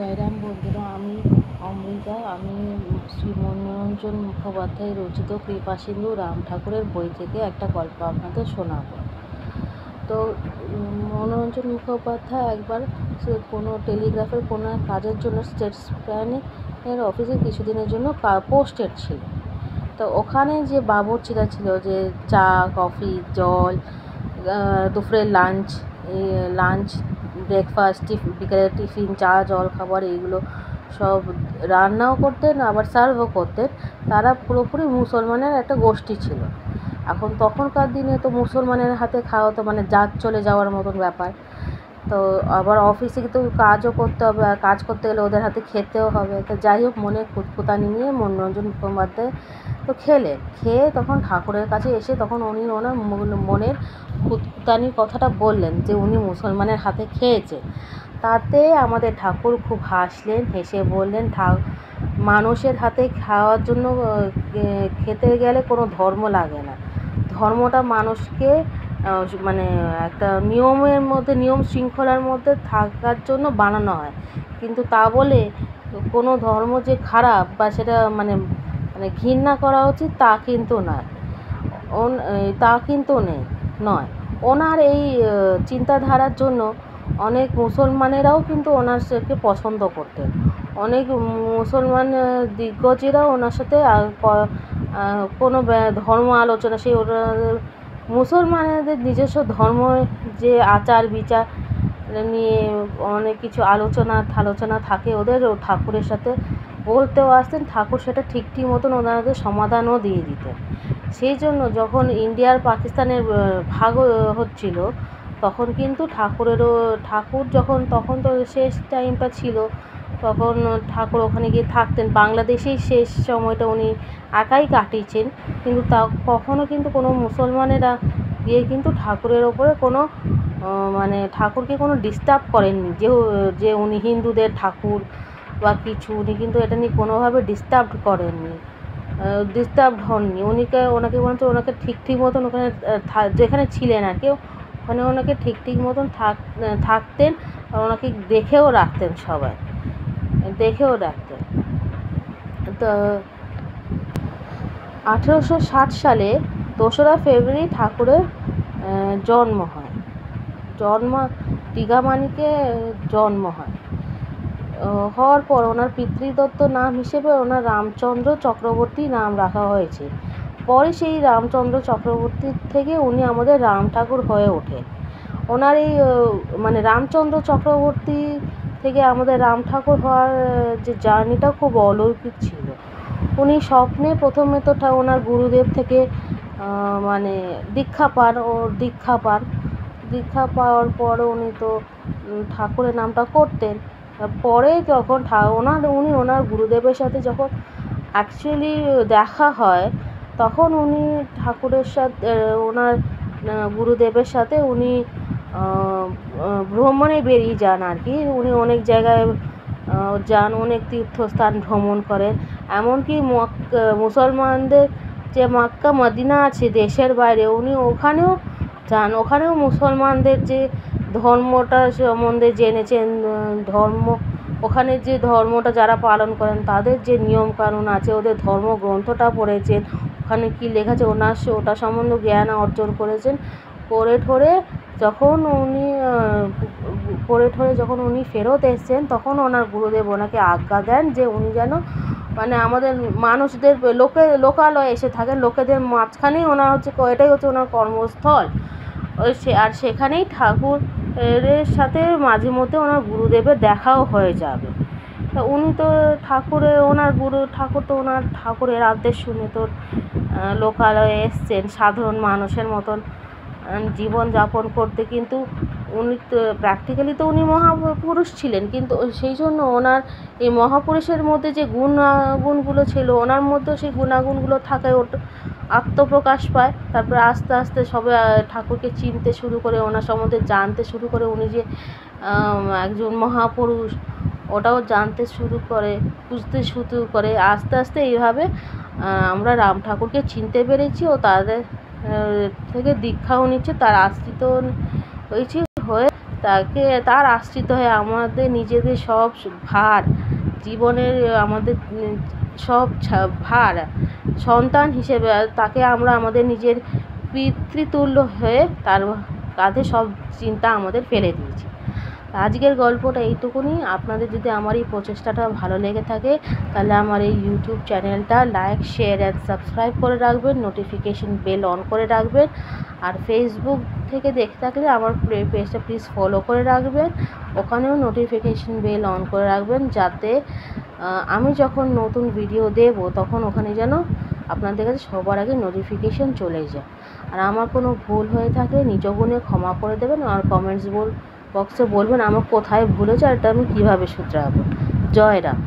জয়রাম বন্ধুরা, আমি অমৃতা। আমি শ্রী মনোরঞ্জন মুখোপাধ্যায় রচিত কৃপাসিন্ধু রাম ঠাকুরের বই থেকে একটা গল্প আপনাদের শোনাবো। তো মনোরঞ্জন মুখোপাধ্যায় একবার কোনো টেলিগ্রাফের কোনো কাজের জন্য স্টেট প্ল্যানের অফিসে কিছুদিনের জন্য পোস্টেড ছিল। তো ওখানে যে বাবুর্চিরা ছিল, যে চা, কফি, জল, দুপুরের লাঞ্চ, ব্রেকফাস্ট, বিকেলের টিফিন, চা, জল খাবার, এইগুলো সব রান্নাও করতেন, আবার সার্ভও করতেন। তারা পুরোপুরি মুসলমানের একটা গোষ্ঠী ছিল। এখন তখনকার দিনে তো মুসলমানের হাতে খাওয়া তো মানে জাত চলে যাওয়ার মতন ব্যাপার। তো আবার অফিসে কিন্তু কাজও করতে হবে, আর কাজ করতে গেলে ওদের হাতে খেতেও হবে। তো যাই হোক, মনে খুঁতখুঁতানি নিয়ে মনোরঞ্জন মুখোপাধ্যায় তো খেয়ে তখন ঠাকুরের কাছে এসে তখন উনি ওনার মনের খুঁতখুঁতানির কথাটা বললেন, যে উনি মুসলমানের হাতে খেয়েছে। তাতে আমাদের ঠাকুর খুব হাসলেন, হেসে বললেন, মানুষের হাতে খাওয়ার জন্য খেতে গেলে কোনো ধর্ম লাগে না। ধর্মটা মানুষকে মানে একটা নিয়মের মধ্যে, নিয়ম শৃঙ্খলার মধ্যে থাকার জন্য বানানো হয়। কিন্তু তা বলে কোনো ধর্ম যে খারাপ বা সেটা মানে ঘৃণা করা উচিত, তা কিন্তু নয়। নয়। ওনার এই চিন্তাধারার জন্য অনেক মুসলমানেরাও কিন্তু ওনাকে পছন্দ করতেন। অনেক মুসলমান দিগ্গজেরাও ওনার সাথে কোনো ধর্ম আলোচনা, সেই মুসলমানদের নিজস্ব ধর্ম, যে আচার বিচার নিয়ে অনেক কিছু আলোচনা থাকে ওদের, ঠাকুরের সাথে বলতেও আসতেন। ঠাকুর সেটা ঠিক মতন ওনাদের সমাধানও দিয়ে দিতেন। সেই জন্য যখন ইন্ডিয়ার পাকিস্তানের ভাগ হচ্ছিল, তখন কিন্তু ঠাকুর তখন তো শেষ টাইমটা ছিল, তখন ঠাকুর ওখানে গিয়ে থাকতেন। বাংলাদেশেই শেষ সময়টা উনি একাই কাটিয়েছেন। কিন্তু কখনও কিন্তু কোনো মুসলমানেরা গিয়ে কিন্তু ঠাকুরের ওপরে কোনো ঠাকুরকে কোনো ডিস্টার্ব করেননি, যে উনি হিন্দুদের ঠাকুর বা কিছু, উনি কিন্তু এটা নিয়ে কোনোভাবে ডিস্টার্বড হননি। ওনাকে ঠিক মতন ওখানে যেখানে ছিলেন আর কি, ওখানে ওনাকে ঠিক মতন থাকতেন, আর ওনাকে দেখেও রাখতেন। তো 1860 সালে 2রা ফেব্রুয়ারি ঠাকুরের দীঘামানিকে জন্ম হয়। হওয়ার পর ওনার পিতৃদত্ত নাম হিসেবে ওনার রামচন্দ্র চক্রবর্তী নাম রাখা হয়েছে। পরে সেই রামচন্দ্র চক্রবর্তী থেকে উনি আমাদের রাম ঠাকুর হয়ে ওঠে। ওনার এই রামচন্দ্র চক্রবর্তী থেকে আমাদের রাম ঠাকুর হওয়ার যে জার্নিটা খুব অলৌকিক ছিল। উনি স্বপ্নে প্রথমে তো ওনার গুরুদেব থেকে দীক্ষা পাওয়ার পর উনি তো ঠাকুরের নামটা করতেন। পরে যখন উনি ওনার গুরুদেবের সাথে যখন অ্যাকচুয়ালি দেখা হয়, তখন উনি ঠাকুরের সাথে ওনার গুরুদেবের সাথে উনি ভ্রমণে বেরিয়ে যান আর কি। উনি অনেক জায়গায় যান, অনেক তীর্থস্থান ভ্রমণ করেন। এমনকি মুসলমানদের যে মক্কা মদিনা আছে দেশের বাইরে, উনি ওখানেও যান। ওখানেও মুসলমানদের যে ধর্মটা সম্বন্ধে জেনেছেন, ওখানে যে ধর্মটা যারা পালন করেন তাদের যে নিয়মকানুন আছে, ওদের ধর্মগ্রন্থটা পড়েছেন, ওখানে কী লেখা আছে ওটা সম্বন্ধে জ্ঞান অর্জন করেছেন। যখন উনি ফেরত এসেছেন, তখন ওনার গুরুদেব ওনাকে আজ্ঞা দেন যে উনি যেন আমাদের মানুষদের লোকালয়ে এসে থাকেন, লোকেদের মাঝখানেই ওনার এটাই হচ্ছে ওনার কর্মস্থল। আর সেখানেই ঠাকুরের সাথে মাঝে মধ্যে ওনার গুরুদেবের দেখাও হয়ে যাবে। তা উনি তো ঠাকুরের আদেশ শুনে তো লোকালয়ে এসছেন সাধারণ মানুষের মতন জীবনযাপন করতে। কিন্তু উনি তো প্র্যাকটিক্যালি তো উনি মহাপুরুষ ছিলেন, কিন্তু সেই জন্য ওনার এই মহাপুরুষের মধ্যে যে গুণাগুণগুলো ছিল, ওনার মধ্যেও সেই গুণাগুণগুলো থাকায় আত্মপ্রকাশ পায়। তারপরে আস্তে আস্তে সবাই ঠাকুরকে চিনতে শুরু করে, ওনার সম্বন্ধে জানতে শুরু করে, উনি যে একজন মহাপুরুষ ওটাও জানতে শুরু করে, বুঝতে শুরু করে। আস্তে আস্তে এইভাবে আমরা রাম ঠাকুরকে চিনতে পেরেছি ও তাদের থেকে দীক্ষাও নিচ্ছে, তার আশ্রিত হয়েছি, হয়ে তার আশ্রিত হয়ে আমাদের নিজেদের সব ভার জীবনের আমাদের সব ভার সন্তান হিসেবে তাকে আমরা আমাদের নিজের পিতৃতুল্য হয়ে তার কাঁধে সব চিন্তা আমাদের ফেলে দিয়েছি। আজকের গল্পটা এইটুকুনি। আপনাদের যদি আমার এই প্রচেষ্টাটা ভালো লেগে থাকে তাহলে আমার এই ইউটিউব চ্যানেলটা লাইক, শেয়ার অ্যান্ড সাবস্ক্রাইব করে রাখবেন, নোটিফিকেশন বেল অন করে রাখবেন। আর ফেসবুক থেকে দেখে থাকলে আমার পেজটা প্লিজ ফলো করে রাখবেন, ওখানেও নোটিফিকেশন বেল অন করে রাখবেন, যাতে আমি যখন নতুন ভিডিও দেব তখন ওখানে যেন আপনাদের কাছে সবার আগে নোটিফিকেশন চলে যায়। আর আমার কোনো ভুল হয়ে থাকলে নিজ গুণে ক্ষমা করে দেবেন, আর কমেন্টস বক্সে বলবেন আমার কোথায় ভুল হয়েছে আর এটা আমি কীভাবে শুধরাবো। জয় রাম।